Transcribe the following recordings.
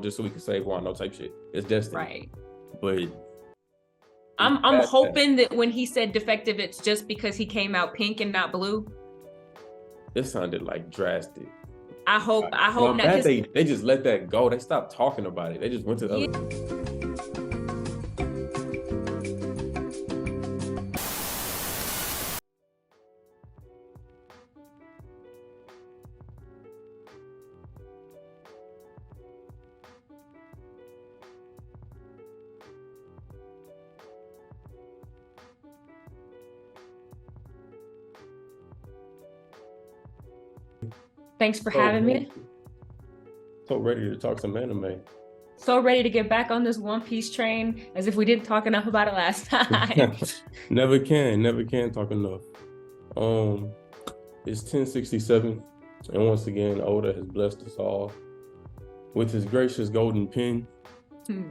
just so we can save Wano type shit. It's destiny. Right. But I'm hoping that when he said defective, it's just because he came out pink and not blue. It sounded like drastic. I hope not. They just let that go. They stopped talking about it. They just went to the other. Thanks for having me. So ready to talk some anime. So ready to get back on this One Piece train, as if we didn't talk enough about it last time. Never can talk enough. It's 1067, and once again, Oda has blessed us all with his gracious golden pen.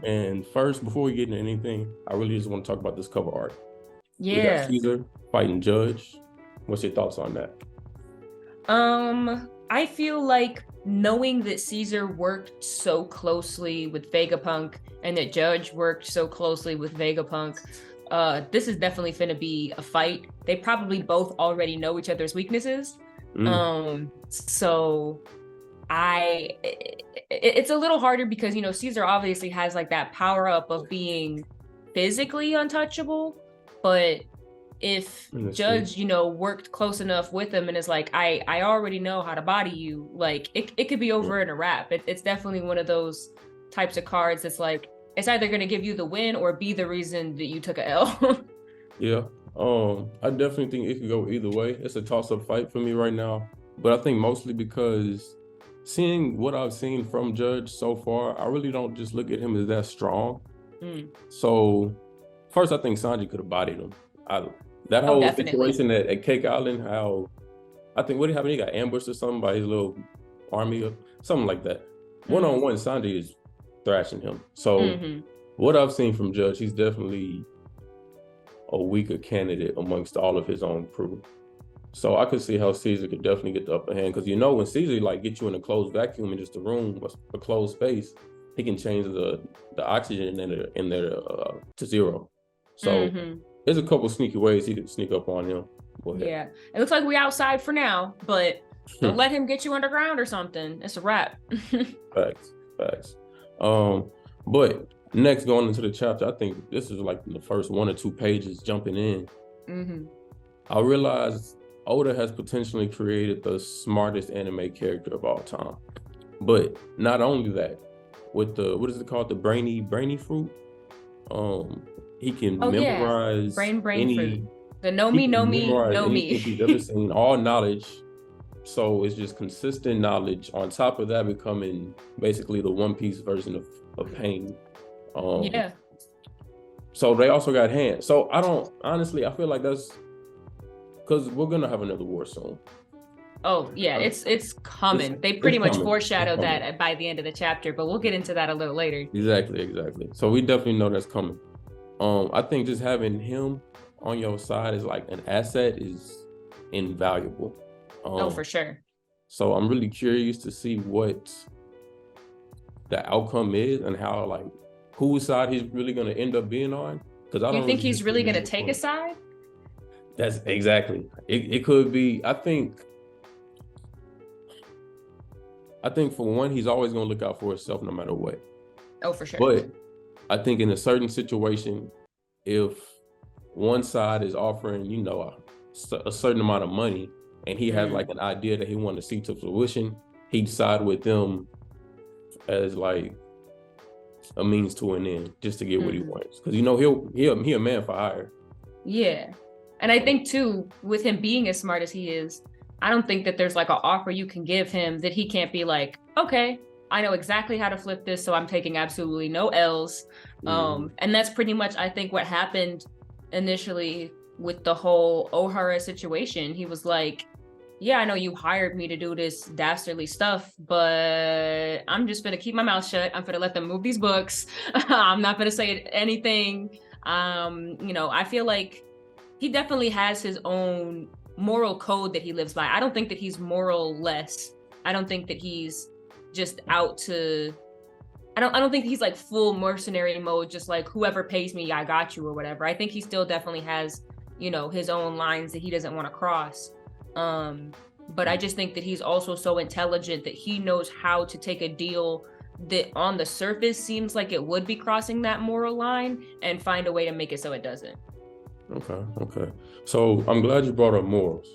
And first, before we get into anything, I really just want to talk about this cover art. Yeah. We got Caesar fighting Judge. What's your thoughts on that? I feel like knowing that Caesar worked so closely with Vegapunk and that Judge worked so closely with Vegapunk, this is definitely finna be a fight. They probably both already know each other's weaknesses. So it's a little harder because, you know, Caesar obviously has like that power up of being physically untouchable, but if Judge, you know, worked close enough with him and is like, I already know how to body you, like it could be over in a wrap. It's definitely one of those types of cards that's like, it's either going to give you the win or be the reason that you took a L. Yeah. I definitely think it could go either way. It's a toss-up fight for me right now, but I think mostly because seeing what I've seen from Judge so far, I really don't just look at him as that strong. So first, I think Sanji could have bodied him. That whole situation at Cake Island, how I think what happened, he got ambushed or something by his little army or something like that. One-on-one, Sanji is thrashing him. So what I've seen from Judge, he's definitely a weaker candidate amongst all of his own crew. So I could see how Caesar could definitely get the upper hand, because you know when Caesar like get you in a closed vacuum in just a room, a closed space, he can change the oxygen in there to zero. So there's a couple sneaky ways he could sneak up on him. Yeah, it looks like we outside for now, but don't let him get you underground or something. It's a wrap. Facts. But next, going into the chapter, I think this is like the first 1 or 2 pages jumping in. I realized Oda has potentially created the smartest anime character of all time. But not only that, with the, what is it called? The brainy fruit. He can memorize brain fruit. The know me. He's ever seen, all knowledge. So it's just consistent knowledge. On top of that, becoming basically the One Piece version of pain. So they also got hands. So I feel like that's because we're gonna have another war soon. Oh yeah, it's coming. They pretty much foreshadowed that by the end of the chapter, but we'll get into that a little later. Exactly. So we definitely know that's coming. I think just having him on your side is like an asset is invaluable. For sure. So I'm really curious to see what the outcome is and how, like, whose side he's really going to end up being on. Because I don't think he's really going to take a side. That's exactly. It could be. I think for one, he's always going to look out for himself no matter what. Oh, for sure. But I think in a certain situation, if one side is offering, you know, a certain amount of money, and he has like an idea that he wants to see to fruition, he'd side with them as like a means to an end, just to get what he wants. Because you know he a man for hire. Yeah, and I think too, with him being as smart as he is, I don't think that there's like an offer you can give him that he can't be like, okay, I know exactly how to flip this, so I'm taking absolutely no L's. And that's pretty much, I think, what happened initially with the whole Ohara situation. He was like, yeah, I know you hired me to do this dastardly stuff, but I'm just gonna keep my mouth shut. I'm gonna let them move these books. I'm not gonna say anything. You know, I feel like he definitely has his own moral code that he lives by. I don't think that he's moral less. I don't think that he's just out to I don't think he's like full mercenary mode, just like whoever pays me, I got you or whatever. I think he still definitely has, you know, his own lines that he doesn't want to cross. But I just think that he's also so intelligent that he knows how to take a deal that on the surface seems like it would be crossing that moral line and find a way to make it so it doesn't. Okay. So I'm glad you brought up morals,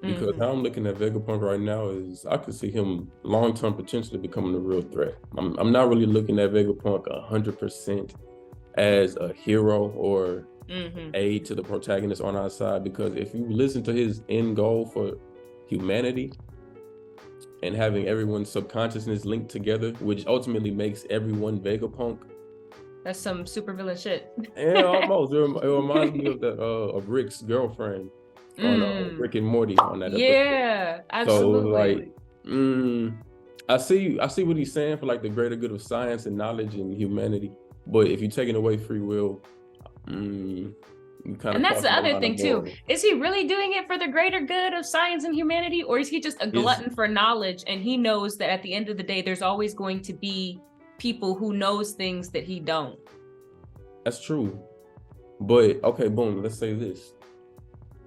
because how I'm looking at Vegapunk right now is I could see him long-term potentially becoming a real threat. I'm not really looking at Vegapunk 100% as a hero or aid to the protagonist on our side, because if you listen to his end goal for humanity and having everyone's subconsciousness linked together, which ultimately makes everyone Vegapunk. That's some supervillain shit. Yeah, almost. It reminds me of of Rick's girlfriend on Rick and Morty on that episode. Yeah, absolutely. So like, I see what he's saying for like the greater good of science and knowledge and humanity. But if you're taking away free will, and that's the other thing too. Is he really doing it for the greater good of science and humanity, or is he just a glutton for knowledge and he knows that at the end of the day there's always going to be people who knows things that he don't? That's true. But okay, boom, let's say this.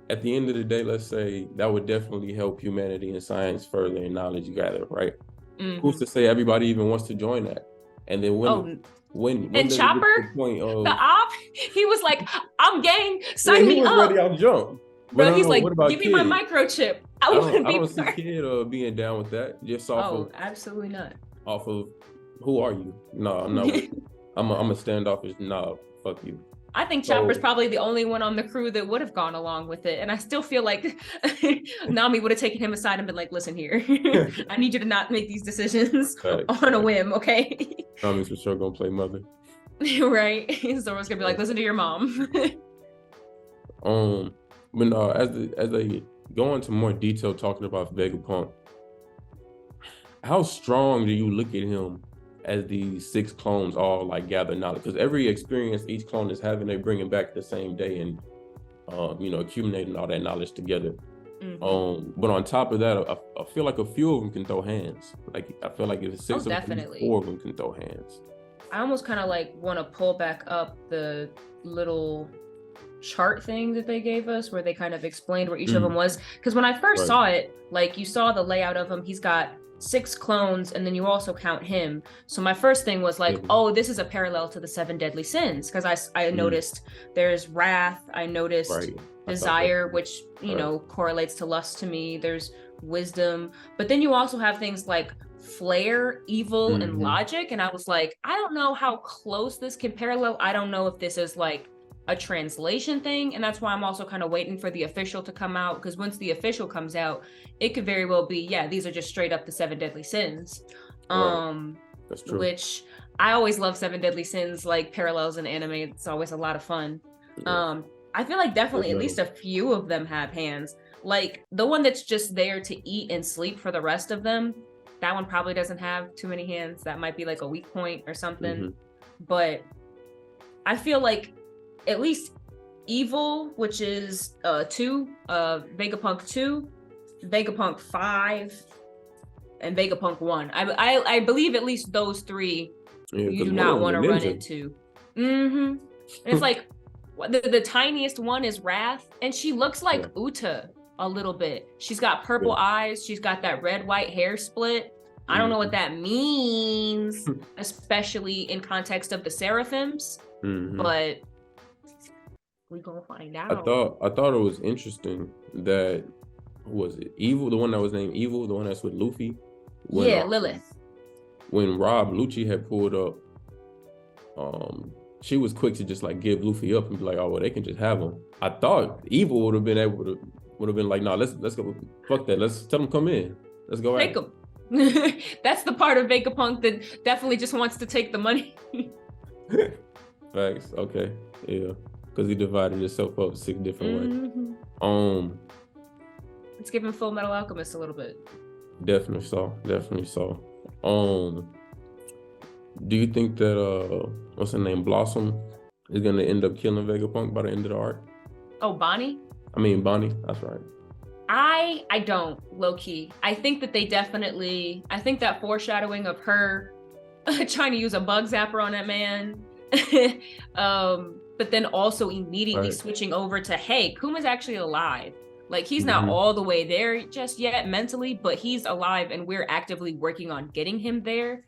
At the end of the day, let's say that would definitely help humanity and science further and knowledge gather, right? Who's to say everybody even wants to join that? And then when and Chopper, the op, he was like, "I'm gang, sign me up." Ready, I'll jump. Bro, he's like, "Give me my microchip." I don't see Kid being down with that. Just off of absolutely not. Off of who are you? No, I'm not. I'm a standoffish. No, fuck you. I think Chopper's probably the only one on the crew that would have gone along with it. And I still feel like Nami would have taken him aside and been like, listen here, I need you to not make these decisions on a whim, okay? Nami's for sure gonna play mother. Right? Zoro's gonna be like, listen to your mom. But no, as they go into more detail talking about Vegapunk, how strong do you look at him as these 6 clones all like gather knowledge? Because every experience each clone is having, they bring it back the same day and accumulating all that knowledge together. But on top of that, I feel like a few of them can throw hands. Like I feel like if it's 6 of them, 4 of them can throw hands. I almost kind of like want to pull back up the little chart thing that they gave us where they kind of explained where each of them was, because when I first saw it, like you saw the layout of him, he's got 6 clones and then you also count him. So my first thing was like, oh, this is a parallel to the 7 deadly sins, because I noticed there's wrath, I noticed desire, which you know correlates to lust to me, there's wisdom, but then you also have things like flair, evil, and logic, and I was like, I don't know how close this can parallel. I don't know if this is like a translation thing, and that's why I'm also kind of waiting for the official to come out, because once the official comes out, it could very well be, yeah, these are just straight up the 7 deadly sins. That's true. Which I always love 7 deadly sins, like parallels in anime. It's always a lot of fun. I feel like definitely at least a few of them have hands. Like the one that's just there to eat and sleep for the rest of them, that one probably doesn't have too many hands. That might be like a weak point or something. But I feel like at least evil, which is 2, Vegapunk 2, Vegapunk 5, and Vegapunk 1. I believe at least those 3 you do not want to run into. It's like the tiniest one is Wrath, and she looks like Uta a little bit. She's got purple eyes. She's got that red-white hair split. I don't know what that means, especially in context of the Seraphims, but we gonna find out. I thought it was interesting that, who was it? Evil, the one that was named Evil, the one that's with Luffy. Lilith. When Rob Lucci had pulled up, she was quick to just like give Luffy up and be like, oh well, they can just have him. I thought Evil would have been like, nah, let's go, fuck that, let's tell them come in, let's go take them. That's the part of Vegapunk that definitely just wants to take the money. Facts. Okay. Yeah. Because he divided himself up 6 different ways. It's giving Full Metal Alchemist a little bit. Definitely so. Do you think that what's her name, Blossom, is gonna end up killing Vegapunk by the end of the arc? Oh, Bonnie, that's right. I don't, low key. I think that they definitely, I think that foreshadowing of her trying to use a bug zapper on that man. But then also immediately switching over to, hey, Kuma's actually alive. Like, he's not all the way there just yet mentally, but he's alive and we're actively working on getting him there.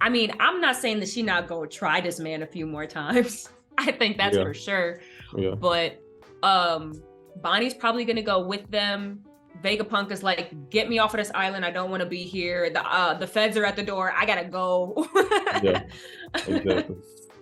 I mean, I'm not saying that she not go try this man a few more times. I think that's for sure. Yeah. But Bonnie's probably gonna go with them. Vegapunk is like, get me off of this island. I don't want to be here. The feds are at the door. I gotta go. Yeah, exactly.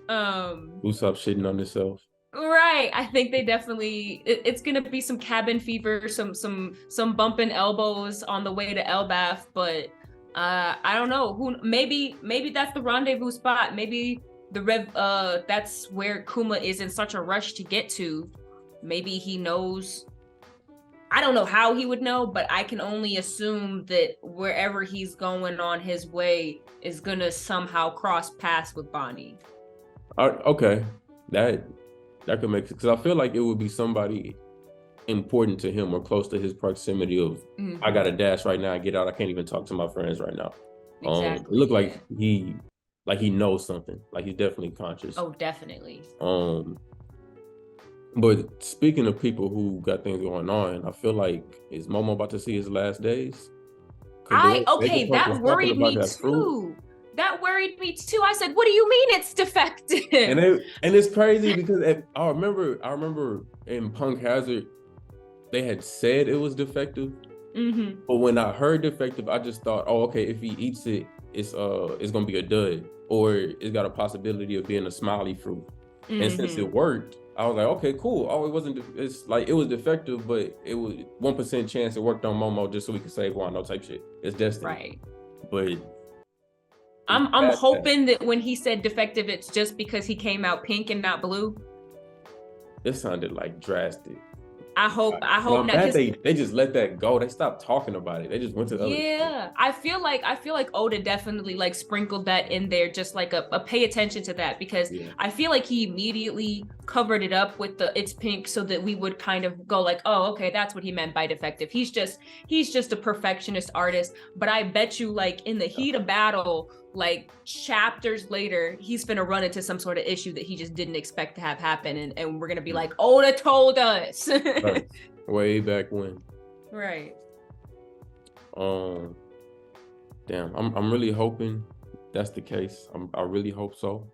Usopp shitting on himself. Right. I think they definitely, it's gonna be some cabin fever, some bumping elbows on the way to Elbaf, but I don't know. Maybe that's the rendezvous spot. Maybe that's where Kuma is in such a rush to get to. Maybe he knows. I don't know how he would know, but I can only assume that wherever he's going on his way is gonna somehow cross paths with Bonnie. Okay, that could make sense, because I feel like it would be somebody important to him or close to his proximity of, I got to dash right now, get out. I can't even talk to my friends right now. Exactly. It looked like he knows something. Like, he's definitely conscious. Oh, definitely. But speaking of people who got things going on, I feel like, is Momo about to see his last days? That worried me too. That worried me too. I said, what do you mean it's defective? And it's crazy because I remember in Punk Hazard, they had said it was defective. But when I heard defective, I just thought, oh, okay, if he eats it, it's gonna be a dud, or it's got a possibility of being a smiley fruit. And since it worked, I was like, okay, cool. Oh, it's like, it was defective, but it was 1% chance it worked on Momo just so we could save Wano type shit. It's destiny. Right. But I'm hoping that when he said defective, it's just because he came out pink and not blue. It sounded like drastic. I hope not. They just let that go. They stopped talking about it. They just went to the other shit. I feel like Oda definitely like sprinkled that in there, just like a pay attention to that, because I feel like he immediately covered it up with it's pink so that we would kind of go like, oh, okay, that's what he meant by defective. He's just a perfectionist artist. But I bet you, like, in the heat of battle, like chapters later, he's gonna run into some sort of issue that he just didn't expect to have happen, and we're gonna be like, Oda told us. Right. Way back when. Right. Damn, I'm really hoping that's the case. I really hope so,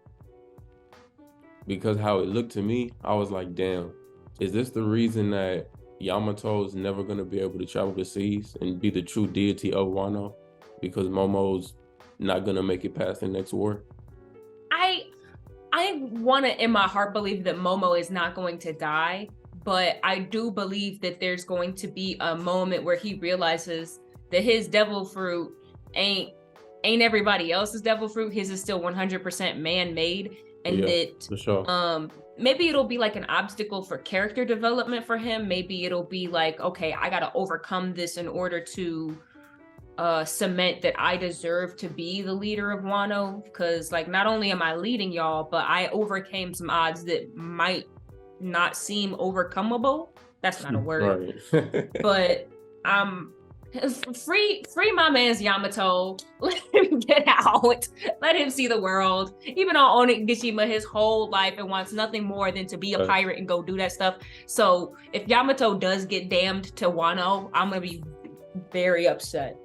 because how it looked to me, I was like, damn, is this the reason that Yamato's never gonna be able to travel the seas and be the true deity of Wano, because Momo's not gonna make it past the next war? I want to in my heart believe that Momo is not going to die, but I do believe that there's going to be a moment where he realizes that his devil fruit ain't everybody else's devil fruit. His is still 100% man-made, and that for sure. Maybe it'll be like an obstacle for character development for him. Maybe it'll be like, okay, I gotta overcome this in order to cement that I deserve to be the leader of Wano, because like, not only am I leading y'all, but I overcame some odds that might not seem overcomable. That's not a word. Right. But free my man's Yamato. Let him get out. Let him see the world. Even on Onigashima his whole life and wants nothing more than to be a pirate and go do that stuff. So if Yamato does get damned to Wano, I'm gonna be very upset.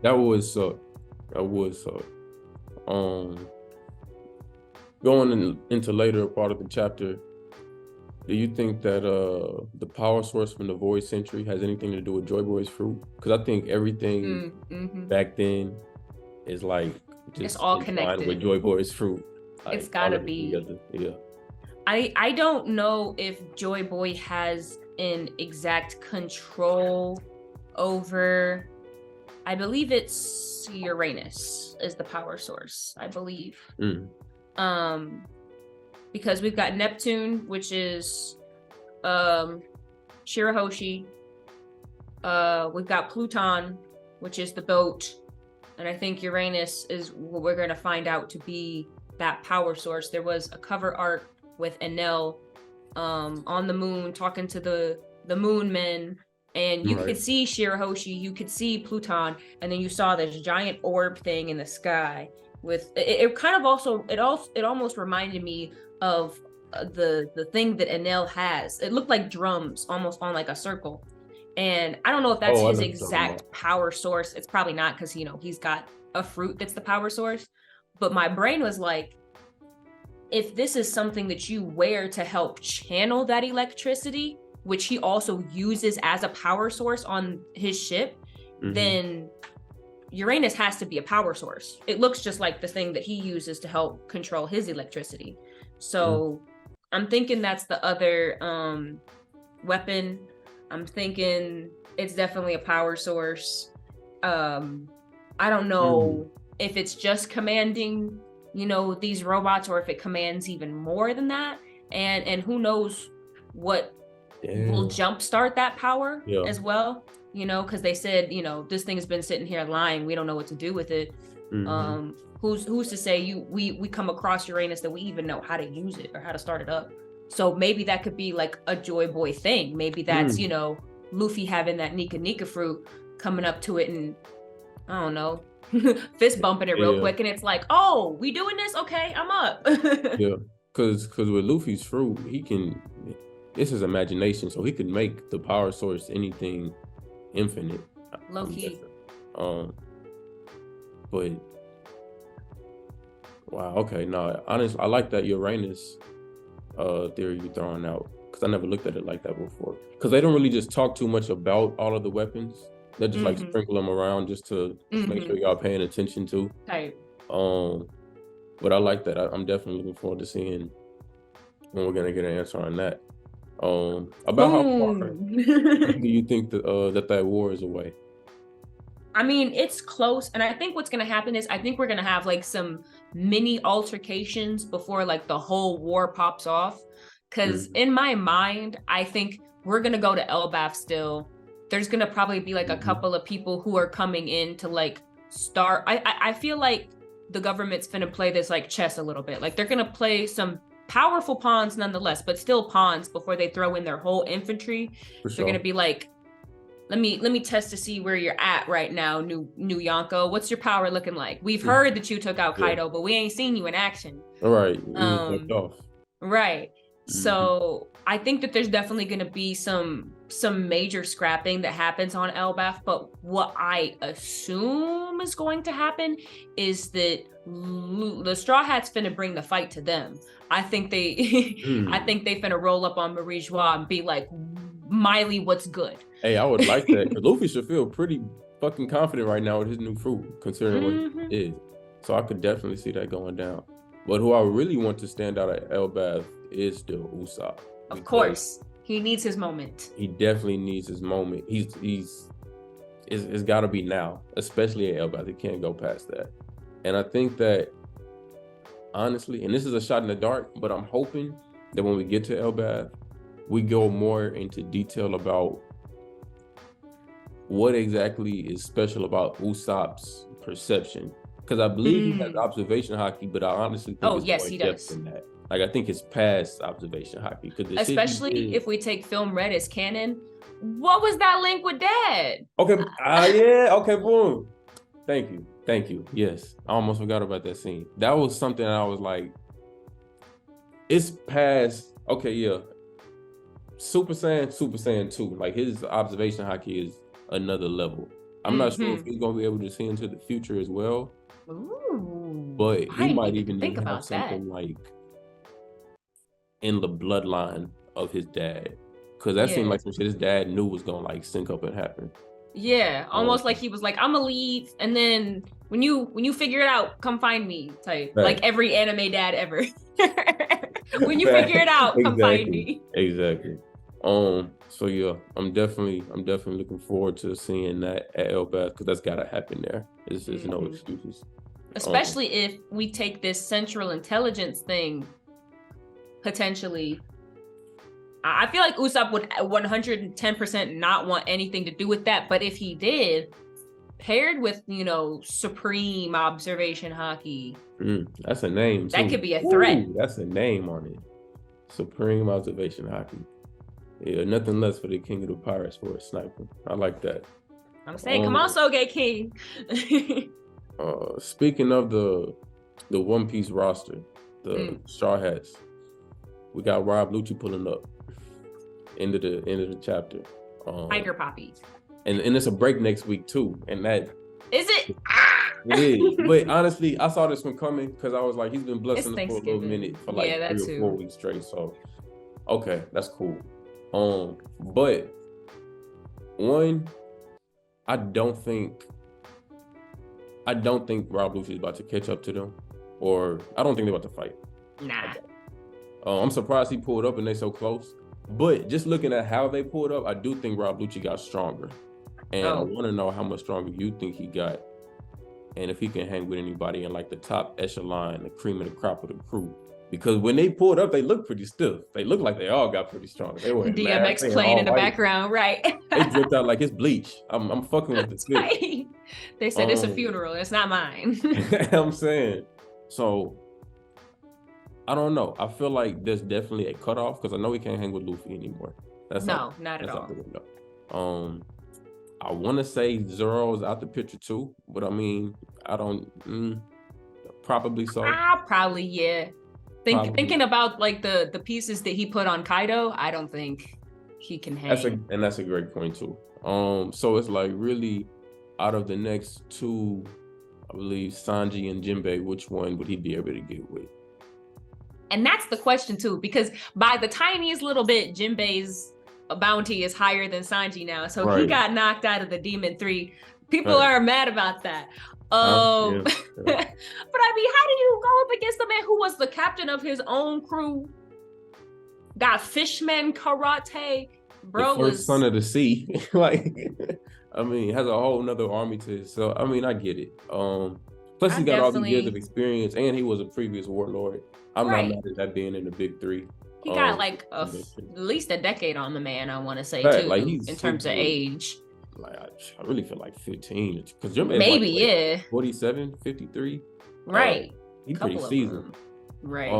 That would suck. Going into later part of the chapter, do you think that the power source from the Void Century has anything to do with Joy Boy's fruit? Because I think everything back then is like just it's all connected with Joy Boy's fruit. Like, it's gotta be. Yeah. I don't know if Joy Boy has an exact control over. I believe it's Uranus is the power source, I believe. Because we've got Neptune, which is Shirahoshi. We've got Pluton, which is the boat. And I think Uranus is what we're going to find out to be that power source. There was a cover art with Enel on the moon talking to the moon men. And you Right. could see Shirahoshi, you could see Pluton, and then you saw this giant orb thing in the sky. With it kind of also it almost reminded me of the thing that Enel has. It looked like drums, almost on like a circle. And I don't know if that's Oh, I his know what you're talking exact about. power source. It's probably not, because he's got a fruit that's the power source. But my brain was like, if this is something that you wear to help channel that electricity, which he also uses as a power source on his ship, then Uranus has to be a power source. It looks just like the thing that he uses to help control his electricity. So I'm thinking that's the other weapon. I'm thinking it's definitely a power source. I don't know if it's just commanding, these robots, or if it commands even more than that. And who knows what will jumpstart that power as well, because they said, this thing has been sitting here lying. We don't know what to do with it. Who's to say we come across Uranus that we even know how to use it or how to start it up? So maybe that could be like a Joy Boy thing. Maybe that's, Luffy having that Nika fruit, coming up to it and, I don't know, fist bumping it real quick, and it's like, oh, we doing this? Okay, I'm up. Yeah, because with Luffy's fruit, it's his imagination, so he could make the power source anything infinite. Low key. But wow, okay, no, honestly, I like that Uranus theory you're throwing out, because I never looked at it like that before. Because they don't really just talk too much about all of the weapons. They just like sprinkle them around just to make sure y'all paying attention to. Right. But I like that. I'm definitely looking forward to seeing when we're gonna get an answer on that. About how far do you think that war is away? I mean, it's close, and I think what's gonna happen is I think we're gonna have like some mini altercations before like the whole war pops off. Because in my mind, I think we're gonna go to Elbaf still. There's gonna probably be like a couple of people who are coming in to like start. I feel like the government's gonna play this like chess a little bit. Like they're gonna play some powerful pawns nonetheless, but still pawns before they throw in their whole infantry. They're gonna be like, let me test to see where you're at right now, new Yonko. What's your power looking like? We've heard that you took out Kaido, but we ain't seen you in action. All right. Right. So I think that there's definitely going to be some major scrapping that happens on Elbaf, but what I assume is going to happen is that the Straw Hats finna bring the fight to them. I think they finna roll up on Marie Joie and be like, Miley, what's good? Hey, I would like that, because Luffy should feel pretty fucking confident right now with his new fruit, considering what he is. So I could definitely see that going down. But who I really want to stand out at Elbaf is still Usopp. Of course, he needs his moment. He definitely needs his moment. It's got to be now, especially at Elbaf. He can't go past that. And I think that, honestly, and this is a shot in the dark, but I'm hoping that when we get to Elbaf, we go more into detail about what exactly is special about Usopp's perception. Because I believe he has observation hockey, but I honestly think it's more depth than that. Like, I think it's past observation hockey. Especially if we take Film Red as canon. What was that link with Dad? Okay, yeah, okay, boom. Thank you. Yes, I almost forgot about that scene. That was something I was like, it's past, okay, yeah. Super Saiyan 2, like his observation hockey is another level. I'm not sure if he's gonna be able to see into the future as well. Ooh, but he might even have something like in the bloodline of his dad, because that seemed like some shit his dad knew was gonna like sync up and happen. Yeah, almost like he was like, I'm gonna leave, and then when you figure it out, come find me type. Right. Like every anime dad ever. When you figure it out, come find me. Exactly. So yeah, I'm definitely looking forward to seeing that at Elbaf, because that's gotta happen there. There's no excuses. Especially if we take this central intelligence thing, potentially. I feel like Usopp would 110% not want anything to do with that, but if he did, paired with, supreme observation hockey. That's a name too. That could be a threat. That's a name on it. Supreme observation hockey. Yeah, nothing less for the king of the pirates for a sniper. I like that. I'm saying, come on, Soge King. Speaking of the One Piece roster, the Straw Hats, we got Rob Lucci pulling up. End of the chapter. Tiger poppies. And it's a break next week too. And that is it? It is. But honestly, I saw this one coming because I was like, he's been blessing us for a little minute for like 3 or 4 weeks straight. So okay, that's cool. But one, I don't think Rob Lucci is about to catch up to them, or I don't think they're about to fight. Nah. I'm surprised he pulled up and they so close. But just looking at how they pulled up, I do think Rob Lucci got stronger. And I want to know how much stronger you think he got. And if he can hang with anybody in like the top echelon, the cream of the crop of the crew. Because when they pulled up, they looked pretty stiff. They looked like they all got pretty strong. They were DMX playing in the background, right? They dripped out like it's bleach. I'm fucking with the fit. Right. They said it's a funeral. It's not mine. I'm saying. So I don't know. I feel like there's definitely a cutoff because I know he can't hang with Luffy anymore. Not at all. I want to say Zoro's out the picture too, but I mean, I don't. Probably so. Probably, yeah. Thinking about like the pieces that he put on Kaido, I don't think he can hang. That's a great point too. So it's like really out of the next two, I believe Sanji and Jinbei, which one would he be able to get with? And that's the question too, because by the tiniest little bit, Jinbei's bounty is higher than Sanji now. So he got knocked out of the Demon 3. People are mad about that. But I mean, how do you go up against a man who was the captain of his own crew? Got fishmen karate, bro. The first son of the sea. Like, I mean, has a whole nother army to himself. I mean, I get it. Plus he got all these years of experience and he was a previous warlord. I'm not mad at that being in the big three. He got like at least a decade on the man, I want to say, too, like in terms of age. Like, I really feel like 15. Because your man maybe, like, 47, 53. Right. He's pretty seasoned. Right.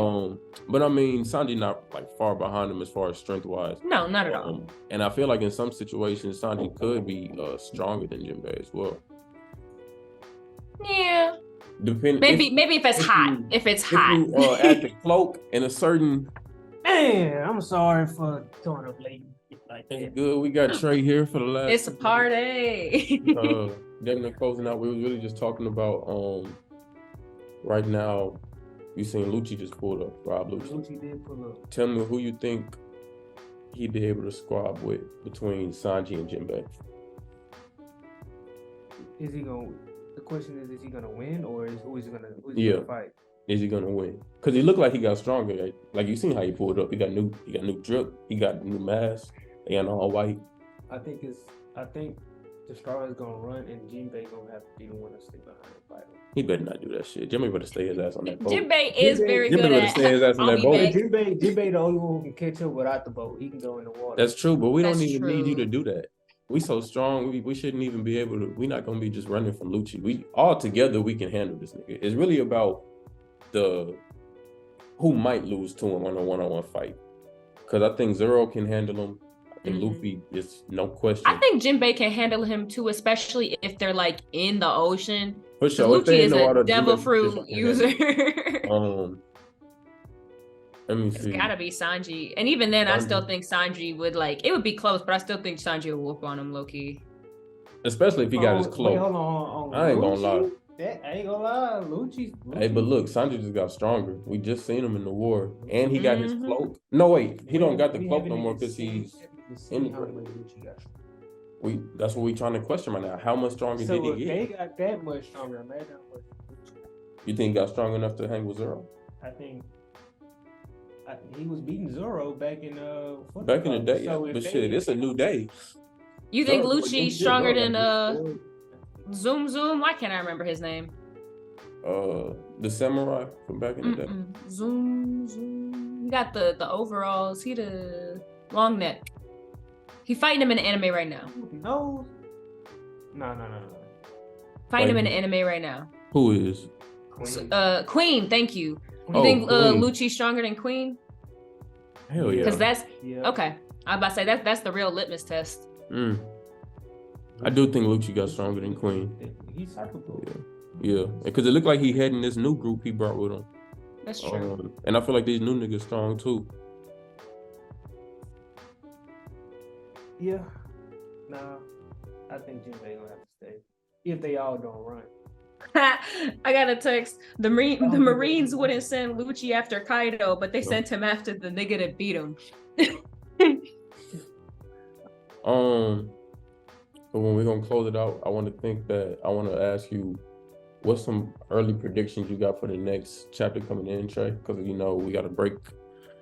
But I mean, Sanji not like far behind him as far as strength-wise. No, not at all. And I feel like in some situations, Sanji could be stronger than Jinbei as well. Yeah. Maybe if it's hot. If it's hot. You, at the cloak in a certain. Man, I'm sorry for throwing up late like that. It's good. We got Trey here for the last. It's a party. Definitely closing out. We was really just talking about right now. You seen Lucci just pulled up. Rob Lucci. Lucci did pull up. Tell me who you think he'd be able to squab with between Sanji and Jinbei. Is he gonna? The question is he gonna win or who is he gonna fight? Is he gonna win? Because he looked like he got stronger. Right? Like you seen how he pulled up. He got new drip. He got new mask. They got all white. I think the Straw is gonna run and Jinbei gonna have to be the one to stay behind and fight him. He better not do that shit. Jinbei better stay his ass on that boat. Jinbei is very good at stay his ass on that boat. Jinbei the only one who can catch up without the boat. He can go in the water. That's true, but we don't even need you to do that. We so strong, we shouldn't even be able to. We're not gonna be just running from Lucci. We all together we can handle this nigga. It's really about who might lose to him on a one-on-one fight. Because I think Zoro can handle him. I think Luffy is no question. I think Jinbei can handle him too, especially if they're like in the ocean. For sure. Lucci is a devil fruit user. Let me see. It's gotta be Sanji. And even then, I still think Sanji would it would be close, but I still think Sanji would whoop on him low-key. Especially if he got his cloak. Wait, hold on. I ain't gonna lie. I ain't gonna lie. Lucci. Hey, but look, Sanji just got stronger. We just seen him in the war. And he got his cloak. No, wait. He don't got the cloak no more because he's in the That's what we trying to question right now. How much stronger did he get? They got that much stronger. Imagine how much. You think he got strong enough to hang with Zoro? I think he was beating Zoro back in back in the day. So but shit, it's a new day. You think Lucci's stronger than Zoom? Why can't I remember his name? The samurai from back in the day. Zoom. He got the overalls. He the long neck. He fighting him in the anime right now. No. Fighting him in the anime right now. Who is? Queen. Queen. Thank you. You think Lucci's stronger than Queen? Hell yeah. Because that's okay. I was about to say that's the real litmus test. I do think Lucci got stronger than Queen. He's cyclical. Yeah, because it looked like he had in this new group he brought with him. That's true. And I feel like these new niggas strong too. Yeah. Nah, I think Jinbei gonna have to stay if they all don't run. I got a text. The Marines wouldn't send Lucci after Kaido, but they sent him after the nigga that beat him. But when we're gonna close it out, I want to ask you, what's some early predictions you got for the next chapter coming in, Trey? Because we got a break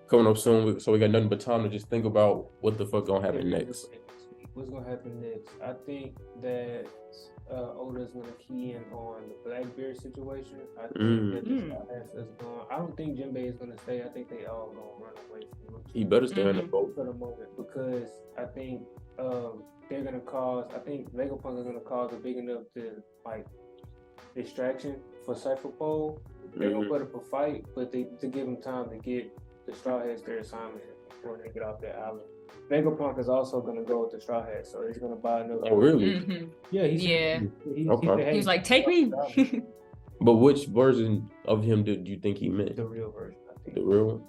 coming up soon, so we got nothing but time to just think about what the fuck gonna happen next. What's gonna happen next? I think that Oda's gonna key in on the Blackbeard situation. I think that is going. I don't think Jinbei is gonna stay. I think they all gonna run away from him. He better stay in the boat for the moment, because I think they're gonna cause. I think Vegapunk is gonna cause a big enough distraction for Cypher Pole. They're gonna put up a fight, but to give them time to get the Straw Hats their assignment before they get off their island. Vegapunk is also gonna go with the Straw Hats, so he's gonna buy another. Oh, really? Yeah, he was like, "Take me." But which version of him did you think he meant? The real version, I think. The real one?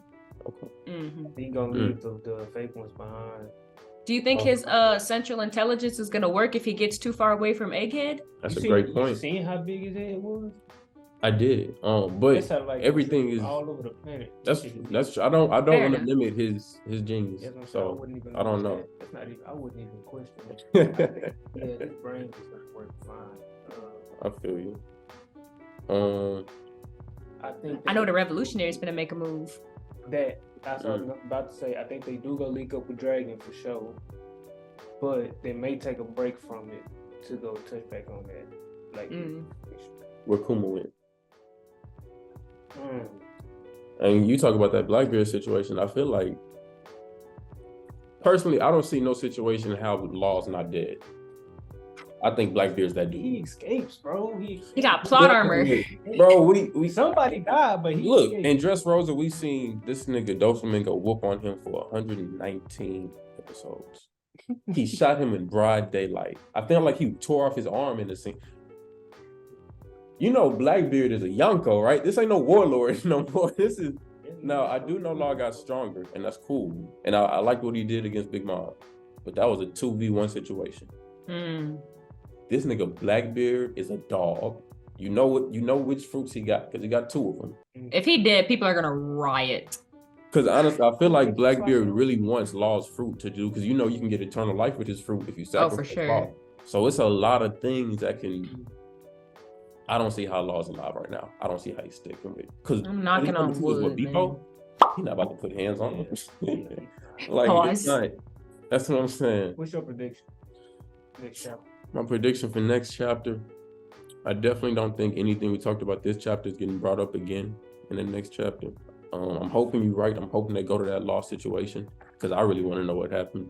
Okay. He's gonna leave the fake ones behind. Do you think his central intelligence is gonna work if he gets too far away from Egghead? That's a great point. You seen how big his head was? I did. But everything is all over the planet. That's I don't want to limit his genius. So I don't know. That's not even. I wouldn't even question it. His brain is gonna work fine. I feel you. I know the Revolutionary's gonna make a move. That's what I was about to say. I think they do go link up with Dragon for sure, but they may take a break from it to go touch back on that. Where Kuma went. And you talk about that Blackbeard situation. I feel like, personally, I don't see no situation how Law's not dead. I think Blackbeard's that dude. He escapes, bro. He got plot armor. Bro, we somebody died, but he look escaped. In Dressrosa. We seen this nigga Doflamingo whoop on him for 119 episodes. He shot him in broad daylight. I feel like he tore off his arm in the scene. Blackbeard is a Yonko, right? This ain't no warlord no more. This is I do know Law got stronger, and that's cool. And I like what he did against Big Mom, but that was a 2v1 situation. This nigga Blackbeard is a dog. You know which fruits he got, because he got 2 of them. If he did, people are gonna riot. Because honestly, I feel like Blackbeard really wants Law's fruit to do, because you can get eternal life with his fruit if you sacrifice for sure. Law. So it's a lot of things that can. I don't see how Law's alive right now. I don't see how he's sticking with. Because I'm knocking on wood, he's not about to put hands on him. Pause. That's what I'm saying. What's your prediction? Next chapter. My prediction for next chapter, I definitely don't think anything we talked about this chapter is getting brought up again in the next chapter. I'm hoping you're right. I'm hoping they go to that Law situation, because I really want to know what happened.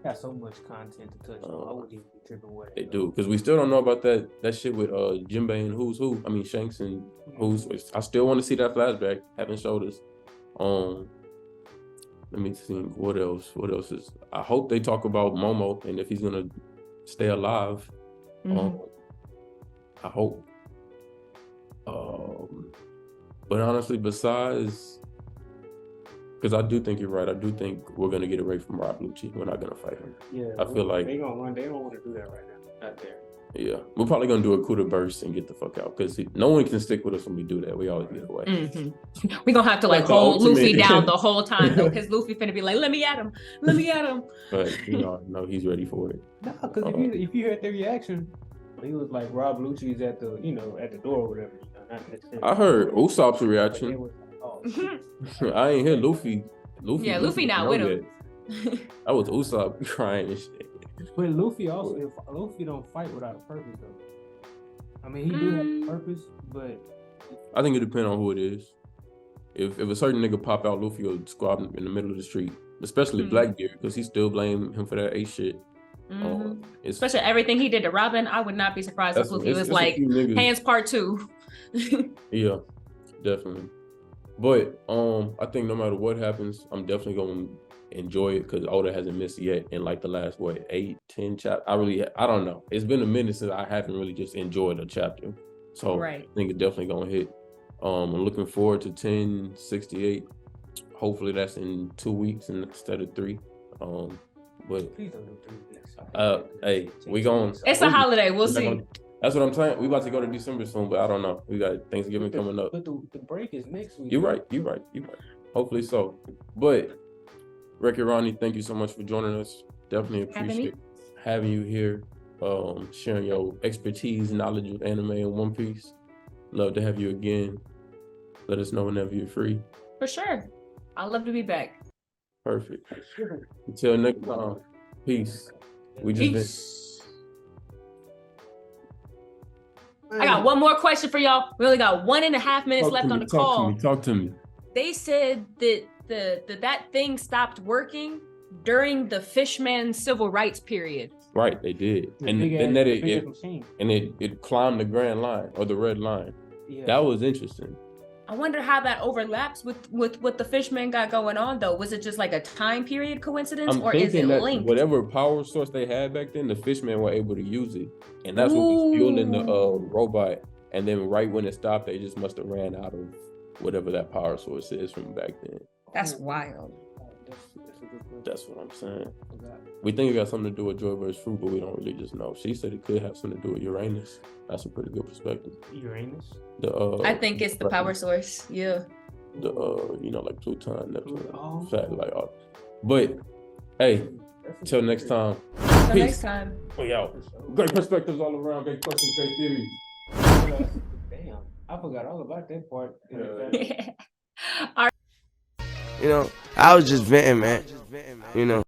Got so much content to touch on. I wouldn't even be tripping away. They do, because we still don't know about that shit with Jinbei and Who's Who. I mean Shanks and Who's. I still want to see that flashback. Haven't showed us. Let me think. What else? What else is? I hope they talk about Momo and if he's gonna stay alive. I hope. But honestly, besides, because I do think you're right. I do think we're gonna get away from Rob Lucci. We're not gonna fight him. Yeah, I feel like they gonna run. They don't want to do that right now. Not there. Yeah, we're probably gonna do a Kuda burst and get the fuck out, because no one can stick with us when we do that. We always get away. We're gonna have to hold Luffy down the whole time though, because Luffy finna be like, "Let me at him, let me at him." But no, he's ready for it. No, because if you heard their reaction, he was like, Rob Lucci's at the at the door or whatever. Not necessarily. I heard Usopp's reaction. Like, oh, I ain't hear Luffy. Yeah, Luffy not with him. That was Usopp crying and shit. But Luffy also, if Luffy don't fight without a purpose though. I mean, he do have a purpose, but I think it depends on who it is. If a certain nigga pop out, Luffy will squab him in the middle of the street, especially Blackbeard, because he still blame him for that ace shit. Especially everything he did to Robin, I would not be surprised if Luffy was like, hands part 2. Yeah, definitely. But I think no matter what happens, I'm definitely gonna enjoy it because Oda hasn't missed yet in like the last 8-10 chapters. I don't know. It's been a minute since I haven't really just enjoyed a chapter. So Right. I think it's definitely gonna hit. I'm looking forward to 1068. Hopefully that's in 2 weeks instead of 3. But Please don't do 3 weeks. hey, we going. It's a holiday. We'll see. That's what I'm saying. We about to go to December soon, but I don't know. We got Thanksgiving coming up. But the break is next week. You're right. Hopefully so. But Ricky, Ronnie, thank you so much for joining us. Definitely appreciate having you here, sharing your expertise, knowledge of anime and One Piece. Love to have you again. Let us know whenever you're free. For sure. I'd love to be back. Perfect. Until next time, peace. I got one more question for y'all. We only got 1.5 minutes left on the call. Talk to me. They said that that thing stopped working during the Fishman civil rights period. Right, they did. And then it climbed the grand line or the red line. Yeah. That was interesting. I wonder how that overlaps with what the Fishman got going on, though. Was it just like a time period coincidence, or is it linked? Whatever power source they had back then, the Fishmen were able to use it, and that's what was fueling the robot. And then right when it stopped, they just must have ran out of whatever that power source is from back then. That's wild. That's what I'm saying. We think it got something to do with Joy versus Fruit, but we don't really just know. She said it could have something to do with Uranus. That's a pretty good perspective. Uranus? I think it's the power source. Yeah. The like Pluton, Neptune, satellite. But hey, till next time. Till next time. We out. Great perspectives all around. Great questions. Great theories. Damn, I forgot all about that part. All right. I was just venting, man.